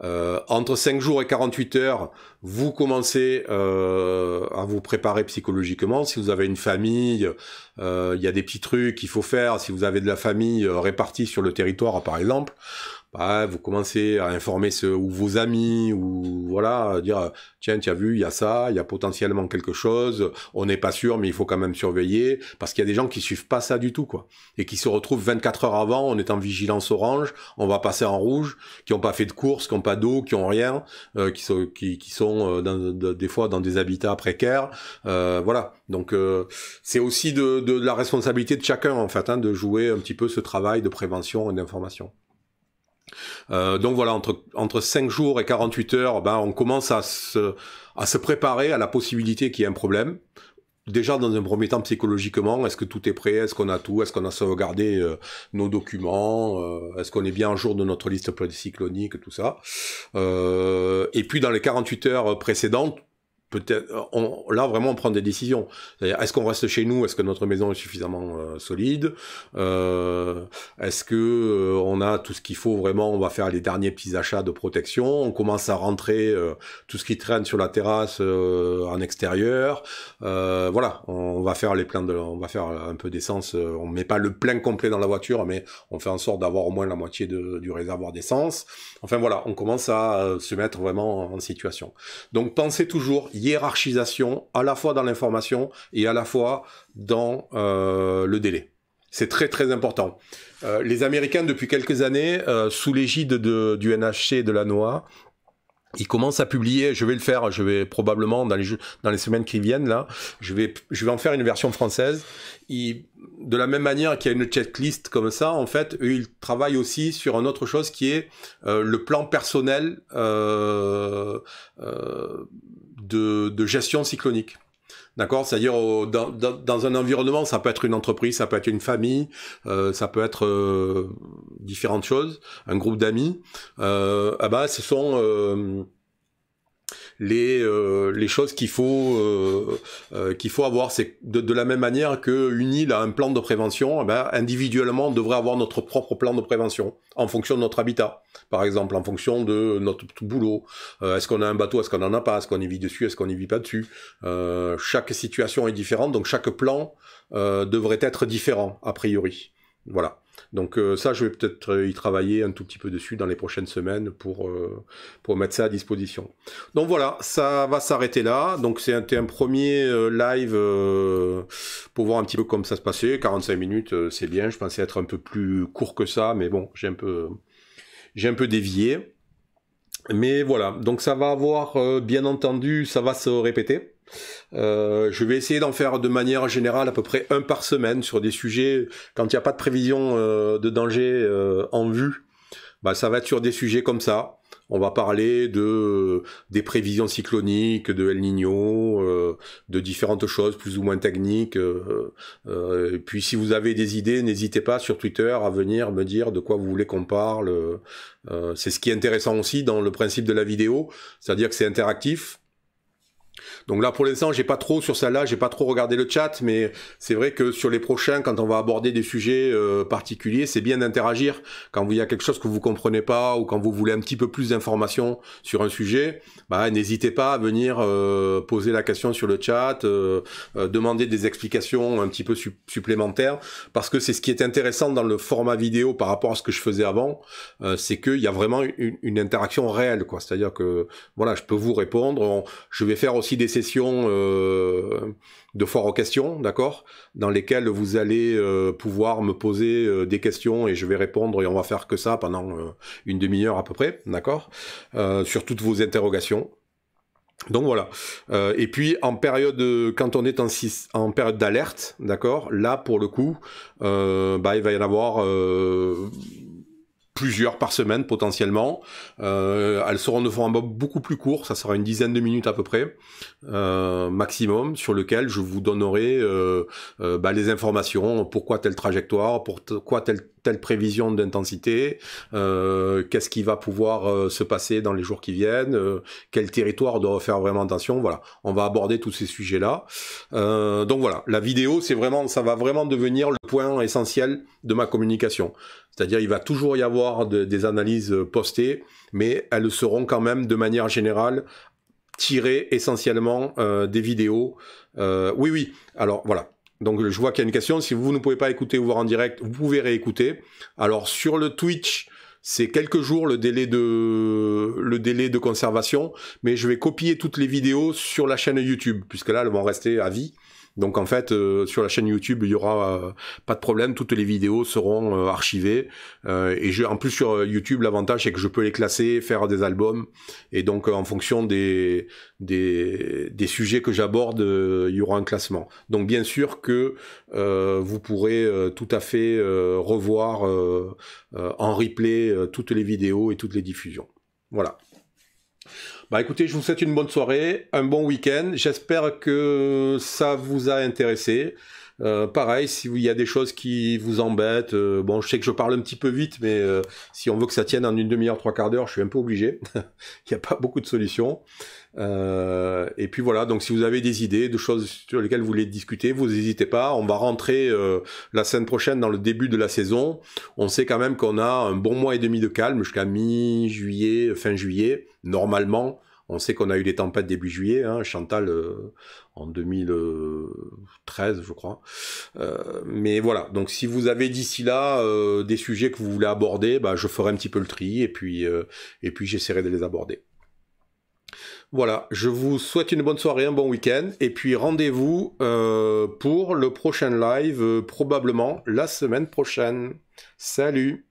Entre 5 jours et 48 heures, vous commencez à vous préparer psychologiquement. Si vous avez une famille, il y a des petits trucs qu'il faut faire. Si vous avez de la famille répartie sur le territoire, par exemple, vous commencez à informer ou vos amis, ou voilà, dire tiens, tu as vu, il y a ça, il y a potentiellement quelque chose, on n'est pas sûr, mais il faut quand même surveiller, parce qu'il y a des gens qui suivent pas ça du tout, quoi, et qui se retrouvent 24 heures avant, on est en vigilance orange, on va passer en rouge, qui ont pas fait de courses, qui ont pas d'eau, qui ont rien, qui sont des fois dans des habitats précaires, voilà. Donc c'est aussi de la responsabilité de chacun, en fait, hein, de jouer un petit peu ce travail de prévention et d'information. Donc voilà, entre 5 jours et 48 heures, on commence à se préparer à la possibilité qu'il y ait un problème. Déjà, dans un premier temps, psychologiquement, est-ce que tout est prêt? Est-ce qu'on a tout? Est-ce qu'on a sauvegardé nos documents? Est-ce qu'on est bien un jour de notre liste précyclonique, tout ça? Et puis, dans les 48 heures précédentes, peut-être, là vraiment on prend des décisions. C'est-à-dire, est-ce qu'on reste chez nous? Est-ce que notre maison est suffisamment solide? Est-ce que on a tout ce qu'il faut vraiment? On va faire les derniers petits achats de protection. On commence à rentrer tout ce qui traîne sur la terrasse en extérieur. Voilà, on va faire on va faire un peu d'essence. On met pas le plein complet dans la voiture, mais on fait en sorte d'avoir au moins la moitié du réservoir d'essence. Enfin voilà, on commence à se mettre vraiment en situation. Donc pensez toujours hiérarchisation, à la fois dans l'information et à la fois dans le délai. C'est très très important. Les Américains, depuis quelques années, sous l'égide du NHC et de la NOAA, ils commencent à publier, je vais le faire, je vais probablement dans les semaines qui viennent là, je vais en faire une version française. De la même manière qu'il y a une checklist comme ça, en fait, eux, ils travaillent aussi sur une autre chose qui est le plan personnel de gestion cyclonique. D'accord, c'est-à-dire dans un environnement, ça peut être une entreprise, ça peut être une famille, ça peut être différentes choses, un groupe d'amis. Ce sont les choses qu'il faut avoir. C'est de la même manière qu'une île a un plan de prévention, eh ben, individuellement, on devrait avoir notre propre plan de prévention en fonction de notre habitat, par exemple, en fonction de notre boulot. Est-ce qu'on a un bateau, est-ce qu'on en a pas, est-ce qu'on y vit dessus, est-ce qu'on n'y vit pas dessus. Chaque situation est différente, donc chaque plan devrait être différent, a priori. Voilà. Donc ça, je vais peut-être y travailler un tout petit peu dessus dans les prochaines semaines pour mettre ça à disposition. Donc voilà, ça va s'arrêter là. Donc c'était un premier live pour voir un petit peu comment ça se passait. 45 minutes, c'est bien. Je pensais être un peu plus court que ça, mais bon, j'ai un peu dévié. Mais voilà, donc ça va avoir, bien entendu, ça va se répéter. Je vais essayer d'en faire de manière générale à peu près un par semaine sur des sujets quand il n'y a pas de prévision de danger en vue. Bah, ça va être sur des sujets comme ça. On va parler des prévisions cycloniques, de El Niño, de différentes choses plus ou moins techniques. Et puis si vous avez des idées, n'hésitez pas sur Twitter à venir me dire de quoi vous voulez qu'on parle. C'est ce qui est intéressant aussi dans le principe de la vidéo, c'est-à-dire que c'est interactif. Donc là, pour l'instant, j'ai pas trop sur celle-là, j'ai pas trop regardé le chat, mais c'est vrai que sur les prochains, quand on va aborder des sujets particuliers, c'est bien d'interagir. Quand il y a quelque chose que vous comprenez pas ou quand vous voulez un petit peu plus d'informations sur un sujet, bah n'hésitez pas à venir poser la question sur le chat, demander des explications un petit peu supplémentaires, parce que c'est ce qui est intéressant dans le format vidéo par rapport à ce que je faisais avant, c'est qu'il y a vraiment une interaction réelle, quoi. C'est-à-dire que voilà, je peux vous répondre. Je vais faire aussi des sessions de foire aux questions, d'accord, dans lesquelles vous allez pouvoir me poser des questions et je vais répondre et on va faire que ça pendant une demi-heure à peu près, d'accord, sur toutes vos interrogations. Donc voilà. Et puis en période, quand on est en période d'alerte, d'accord, là pour le coup, bah il va y en avoir plusieurs par semaine potentiellement. Elles seront de format beaucoup plus court, ça sera une dizaine de minutes à peu près, maximum, sur lequel je vous donnerai bah, les informations, pourquoi telle trajectoire, pourquoi telle prévision d'intensité, qu'est-ce qui va pouvoir se passer dans les jours qui viennent, quel territoire doit faire vraiment attention, voilà. On va aborder tous ces sujets-là. Donc voilà, la vidéo, ça va vraiment devenir le point essentiel de ma communication. C'est-à-dire, il va toujours y avoir des analyses postées, mais elles seront quand même, de manière générale, tirées essentiellement des vidéos. Oui. Alors, voilà. Donc, je vois qu'il y a une question. Si vous ne pouvez pas écouter ou voir en direct, vous pouvez réécouter. Alors, sur le Twitch, c'est quelques jours le délai de conservation, mais je vais copier toutes les vidéos sur la chaîne YouTube, puisque là, elles vont rester à vie. Donc en fait, sur la chaîne YouTube, il y aura pas de problème, toutes les vidéos seront archivées. En plus sur YouTube, l'avantage c'est que je peux les classer, faire des albums, et donc en fonction des sujets que j'aborde, il y aura un classement. Donc bien sûr que vous pourrez tout à fait revoir en replay toutes les vidéos et toutes les diffusions. Voilà. Bah écoutez, je vous souhaite une bonne soirée, un bon week-end. J'espère que ça vous a intéressé. Pareil, s'il y a des choses qui vous embêtent, bon, je sais que je parle un petit peu vite, mais si on veut que ça tienne en une demi-heure, trois quarts d'heure, je suis un peu obligé. Il n'y a pas beaucoup de solutions. Et puis voilà, donc si vous avez des idées, de choses sur lesquelles vous voulez discuter, vous n'hésitez pas. On va rentrer la semaine prochaine dans le début de la saison. On sait quand même qu'on a un bon mois et demi de calme jusqu'à mi-juillet, fin juillet, normalement. On sait qu'on a eu des tempêtes début juillet, hein, Chantal en 2013, je crois. Mais voilà, donc si vous avez d'ici là des sujets que vous voulez aborder, bah, je ferai un petit peu le tri et puis j'essaierai de les aborder. Voilà, je vous souhaite une bonne soirée, un bon week-end, et puis rendez-vous pour le prochain live, probablement la semaine prochaine. Salut!